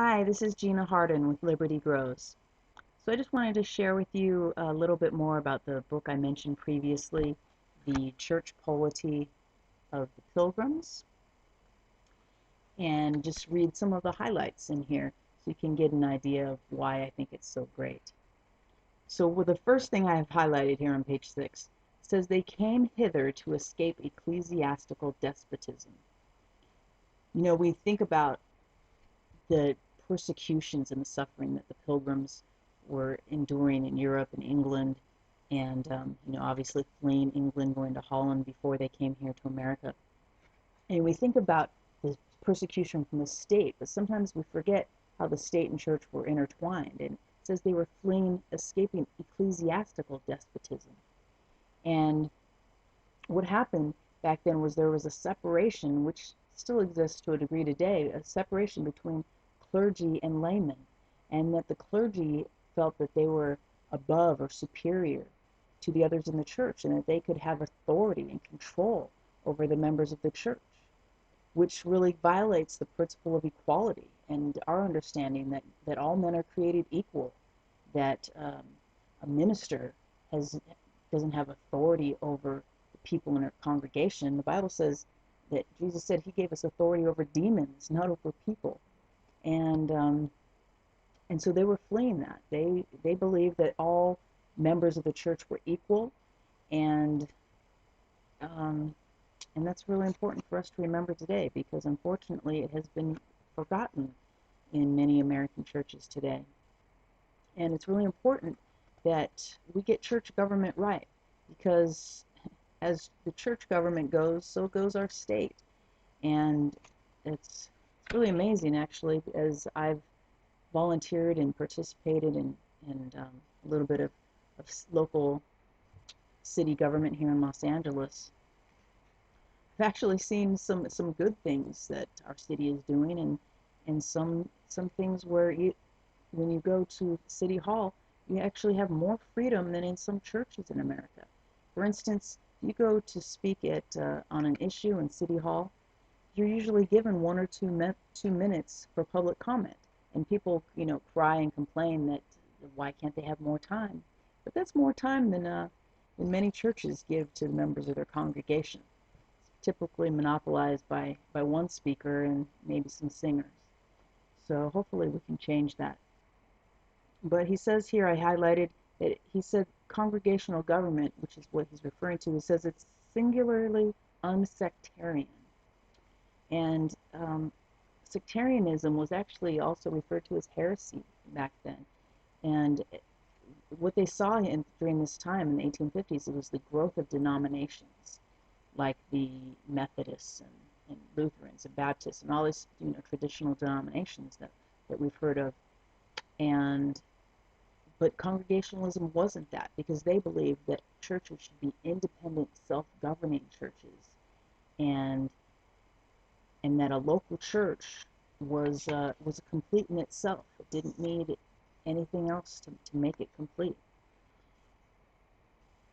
Hi, this is Gina Harden with Liberty Grows. So I just wanted to share with you a little bit more about the book I mentioned previously, the Church Polity of the Pilgrims, and just read some of the highlights in here so you can get an idea of why I think it's so great. So with the first thing I have highlighted here on page 6, it says they came hither to escape ecclesiastical despotism. You know, we think about the persecutions and the suffering that the Pilgrims were enduring in Europe and England, and obviously fleeing England, going to Holland before they came here to America. And we think about the persecution from the state, but sometimes we forget how the state and church were intertwined. And it says they were fleeing, escaping ecclesiastical despotism. And what happened back then was there was a separation, which still exists to a degree today, a separation between clergy and laymen, and that the clergy felt that they were above or superior to the others in the church, and that they could have authority and control over the members of the church, which really violates the principle of equality and our understanding that all men are created equal, that a minister doesn't have authority over the people in a congregation. The Bible says that Jesus said he gave us authority over demons, not over people. And and so they were fleeing that. They believed that all members of the church were equal, and um, and that's really important for us to remember today, because unfortunately it has been forgotten in many American churches today. And it's really important that we get church government right, because as the church government goes, so goes our state. And it's really amazing, actually, as I've volunteered and participated in a little bit of local city government here in Los Angeles. I've actually seen some good things that our city is doing, and some things where when you go to City Hall, you actually have more freedom than in some churches in America. For instance, if you go to speak on an issue in City Hall, you're usually given 1 or 2 minutes for public comment. And people, cry and complain that why can't they have more time? But that's more time than many churches give to the members of their congregation. It's typically monopolized by one speaker and maybe some singers. So hopefully we can change that. But he says here, I highlighted that he said congregational government, which is what he's referring to. He says it's singularly unsectarian. And sectarianism was actually also referred to as heresy back then. And what they saw during this time in the 1850s, it was the growth of denominations like the Methodists and Lutherans and Baptists and all these traditional denominations that we've heard of. But congregationalism wasn't that, because they believed that churches should be independent, self-governing churches, and that a local church was a complete in itself. It didn't need anything else to make it complete.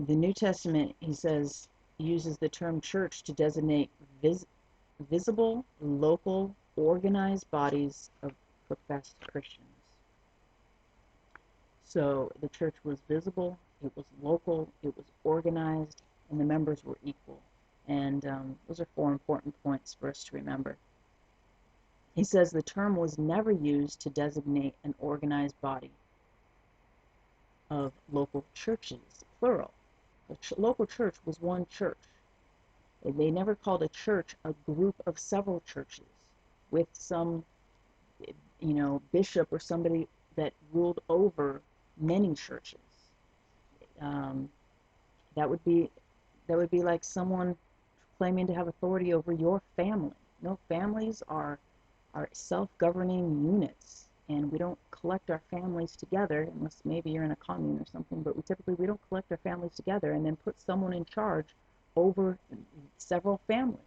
The New Testament, he says, uses the term church to designate visible, local, organized bodies of professed Christians. So the church was visible, it was local, it was organized, and the members were equal. And those are 4 important points for us to remember. He says the term was never used to designate an organized body of local churches, plural. A local church was one church. They never called a church a group of several churches with some, bishop or somebody that ruled over many churches. Um, that would be like someone claiming to have authority over your family. No, families are self-governing units, and we don't collect our families together, unless maybe you're in a commune or something, but we don't collect our families together and then put someone in charge over several families.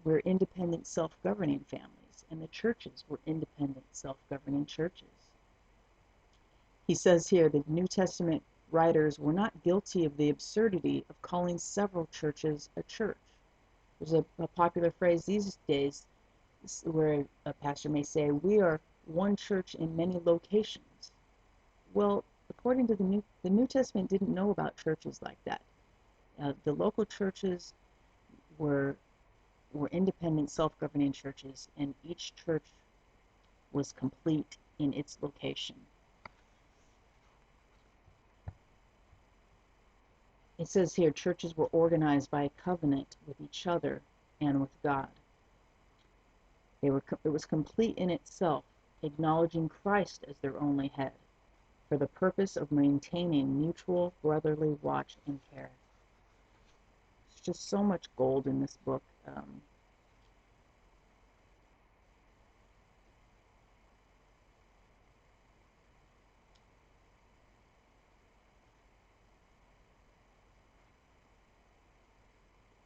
We're independent, self-governing families, and the churches were independent, self-governing churches. He says here the New Testament writers were not guilty of the absurdity of calling several churches a church. There's a popular phrase these days, where a pastor may say, "We are one church in many locations." Well, according to the New Testament didn't know about churches like that. The local churches were independent, self-governing churches, and each church was complete in its location. It says here, churches were organized by a covenant with each other and with God. It was complete in itself, acknowledging Christ as their only head, for the purpose of maintaining mutual brotherly watch and care. There's just so much gold in this book.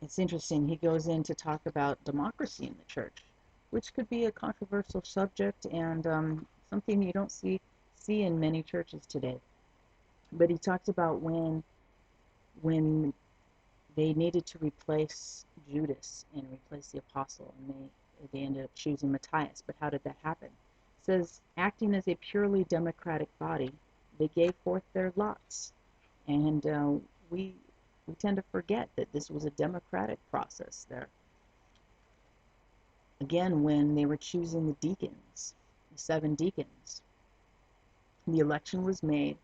It's interesting. He goes in to talk about democracy in the church, which could be a controversial subject and something you don't see in many churches today. But he talks about when they needed to replace Judas and replace the apostle, and they ended up choosing Matthias. But how did that happen? It says, acting as a purely democratic body, they gave forth their lots, and we tend to forget that this was a democratic process there. Again, when they were choosing the deacons, the 7 deacons, the election was made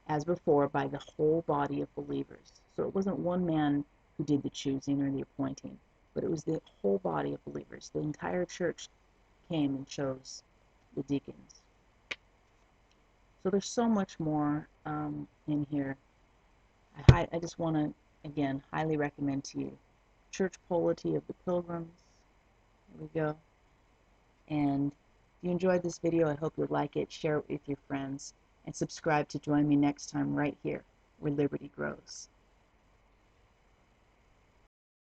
as before by the whole body of believers. So it wasn't one man who did the choosing or the appointing, but it was the whole body of believers. The entire church came and chose the deacons. So there's so much more in here. I just want to, again, highly recommend to you Church Polity of the Pilgrims. Here we go. And if you enjoyed this video, I hope you'll like it, share it with your friends, and subscribe to join me next time right here where liberty grows.